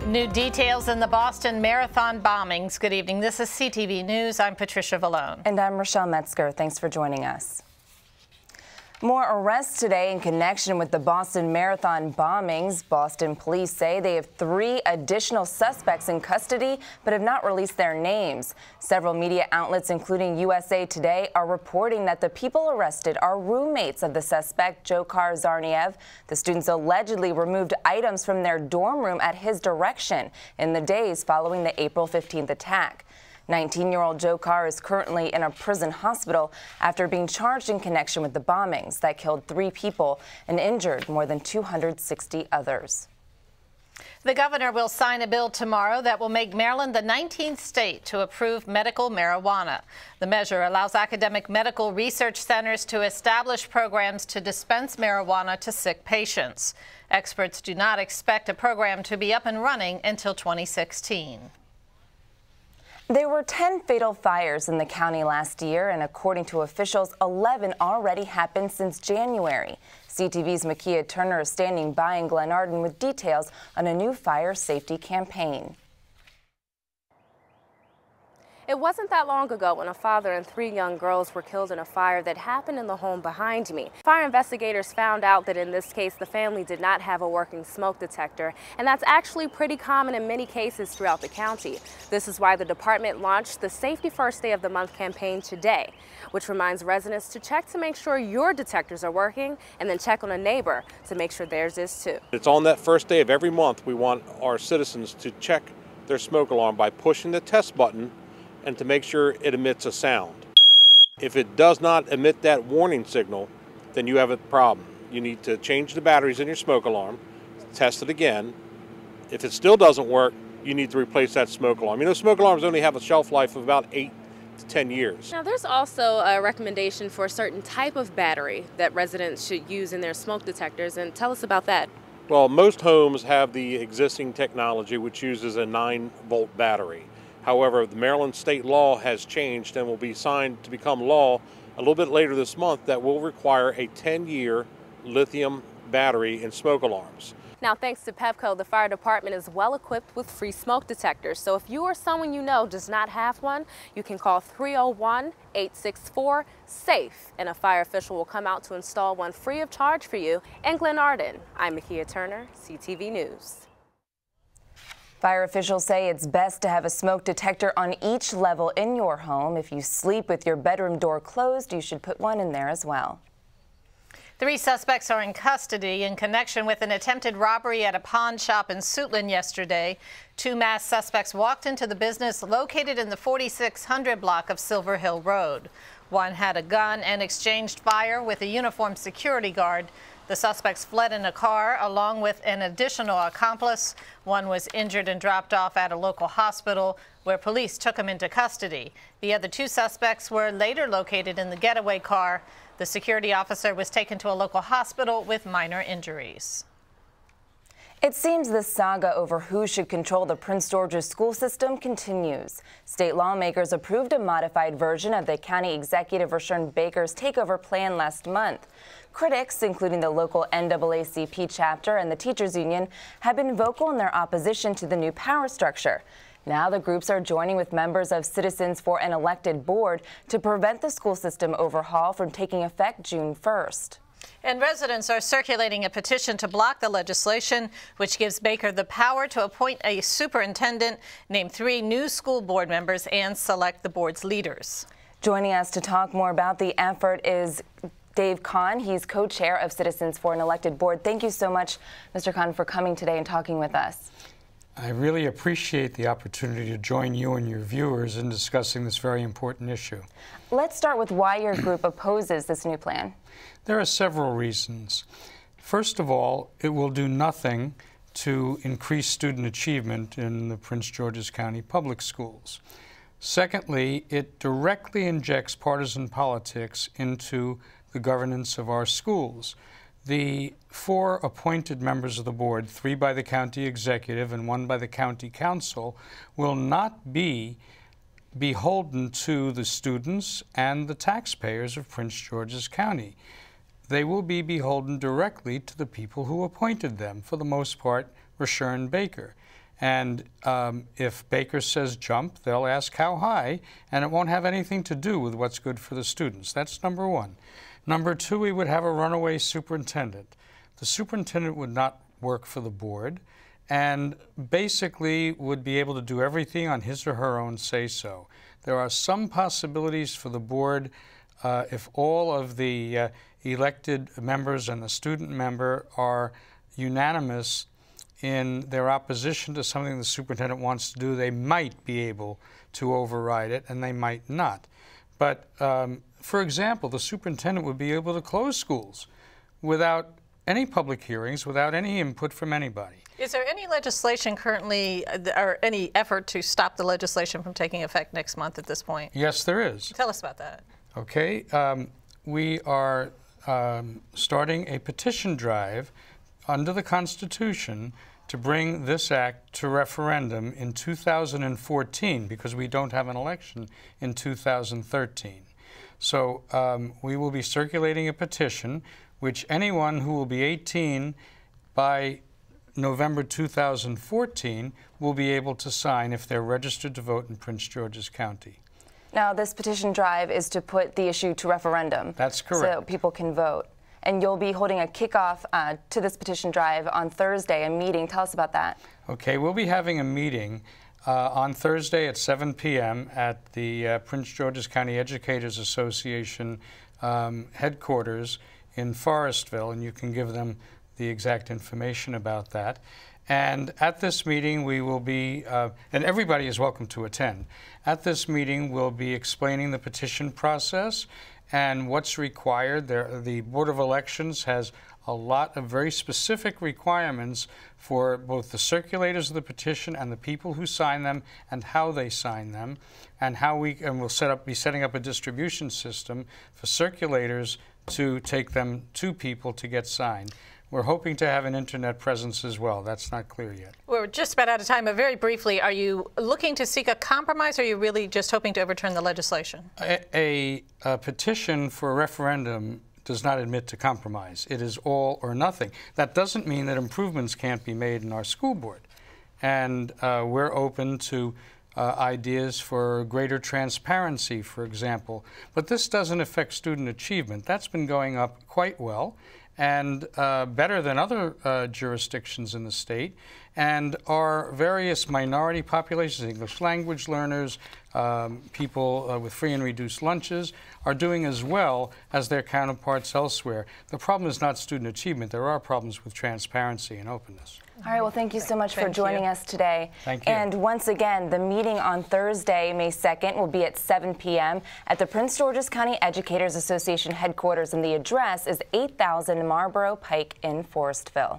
New details in the Boston Marathon bombings. Good evening. This is CTV News. I'm Patricia Vallone. And I'm Rochelle Metzger. Thanks for joining us. More arrests today in connection with the Boston Marathon bombings. Boston police say they have 3 additional suspects in custody, but have not released their names. Several media outlets, including USA Today, are reporting that the people arrested are roommates of the suspect, Dzhokhar Tsarnaev. The students allegedly removed items from their dorm room at his direction in the days following the April 15th attack. 19-year-old Dzhokhar is currently in a prison hospital after being charged in connection with the bombings that killed 3 people and injured more than 260 others. The governor will sign a bill tomorrow that will make Maryland the 19th state to approve medical marijuana. The measure allows academic medical research centers to establish programs to dispense marijuana to sick patients. Experts do not expect a program to be up and running until 2016. There were 10 fatal fires in the county last year, and according to officials, 11 already happened since January. CTV's Makia Turner is standing by in Glenarden with details on a new fire safety campaign. It wasn't that long ago when a father and 3 young girls were killed in a fire that happened in the home behind me. Fire investigators found out that in this case, the family did not have a working smoke detector, and that's actually pretty common in many cases throughout the county. This is why the department launched the Safety First Day of the Month campaign today, which reminds residents to check to make sure your detectors are working, and then check on a neighbor to make sure theirs is too. It's on that first day of every month we want our citizens to check their smoke alarm by pushing the test button and to make sure it emits a sound. If it does not emit that warning signal, then you have a problem. You need to change the batteries in your smoke alarm, test it again. If it still doesn't work, you need to replace that smoke alarm. You know, smoke alarms only have a shelf life of about 8 to 10 years. Now, there's also a recommendation for a certain type of battery that residents should use in their smoke detectors, and tell us about that. Well, most homes have the existing technology which uses a 9-volt battery. However, the Maryland state law has changed and will be signed to become law a little bit later this month that will require a 10-year lithium battery in smoke alarms. Now, thanks to Pepco, the fire department is well equipped with free smoke detectors. So if you or someone you know does not have one, you can call 301-864-SAFE, and a fire official will come out to install one free of charge for you in Glenarden. I'm Makia Turner, CTV News. Fire officials say it's best to have a smoke detector on each level in your home. If you sleep with your bedroom door closed, you should put one in there as well. 3 suspects are in custody in connection with an attempted robbery at a pawn shop in Suitland yesterday. 2 masked suspects walked into the business located in the 4600 block of Silver Hill Road. One had a gun and exchanged fire with a uniformed security guard. The suspects fled in a car along with an additional accomplice. One was injured and dropped off at a local hospital where police took him into custody. The other 2 suspects were later located in the getaway car. The security officer was taken to a local hospital with minor injuries. It seems the saga over who should control the Prince George's school system continues. State lawmakers approved a modified version of the County Executive Rushern Baker's takeover plan last month. Critics, including the local NAACP chapter and the teachers union, have been vocal in their opposition to the new power structure. Now the groups are joining with members of Citizens for an Elected Board to prevent the school system overhaul from taking effect June 1st. And residents are circulating a petition to block the legislation, which gives Baker the power to appoint a superintendent, name 3 new school board members, and select the board's leaders. Joining us to talk more about the effort is Dave Kahn. He's co-chair of Citizens for an Elected Board. Thank you so much, Mr. Kahn, for coming today and talking with us. I really appreciate the opportunity to join you and your viewers in discussing this very important issue. Let's start with why your group opposes this new plan. There are several reasons. First of all, it will do nothing to increase student achievement in the Prince George's County public schools. Secondly, it directly injects partisan politics into the governance of our schools. The 4 appointed members of the board, 3 by the county executive and 1 by the county council, will not be beholden to the students and the taxpayers of Prince George's County. They will be beholden directly to the people who appointed them, for the most part, Rushern Baker. And if Baker says jump, they'll ask how high, and it won't have anything to do with what's good for the students. That's number one. Number two, we would have a runaway superintendent. The superintendent would not work for the board and basically would be able to do everything on his or her own say-so. There are some possibilities for the board if all of the elected members and the student member are unanimous in their opposition to something the superintendent wants to do, they might be able to override it, and they might not. But, for example, the superintendent would be able to close schools without any public hearings, without any input from anybody. Is there any legislation currently, or any effort to stop the legislation from taking effect next month at this point? Yes, there is. Tell us about that. Okay. We are starting a petition drive under the Constitution to bring this act to referendum in 2014, because we don't have an election in 2013. So we will be circulating a petition which anyone who will be 18 by November 2014 will be able to sign if they're registered to vote in Prince George's County. Now, this petition drive is to put the issue to referendum. That's correct. So people can vote. And you'll be holding a kickoff to this petition drive on Thursday, a meeting. Tell us about that. Okay, we'll be having a meeting on Thursday at 7 p.m. at the Prince George's County Educators Association headquarters in Forestville, and you can give them the exact information about that. And at this meeting, we will be, and everybody is welcome to attend. At this meeting, we'll be explaining the petition process and what's required. The Board of Elections has a lot of very specific requirements for both the circulators of the petition and the people who sign them and how they sign them, and we'll be setting up a distribution system for circulators to take them to people to get signed. We're hoping to have an internet presence as well. That's not clear yet. We're just about out of time, but very briefly, are you looking to seek a compromise, or are you really just hoping to overturn the legislation? A petition for a referendum does not admit to compromise. It is all or nothing. That doesn't mean that improvements can't be made in our school board. And we're open to ideas for greater transparency, for example. But this doesn't affect student achievement. That's been going up quite well, and better than other jurisdictions in the state. And our various minority populations, English language learners, people with free and reduced lunches, are doing as well as their counterparts elsewhere. The problem is not student achievement. There are problems with transparency and openness. All right, well, thank you so much for joining us today. Thank you. And once again, the meeting on Thursday, May 2nd, will be at 7 p.m. at the Prince George's County Educators Association headquarters, and the address is 8000 Marlboro Pike in Forestville.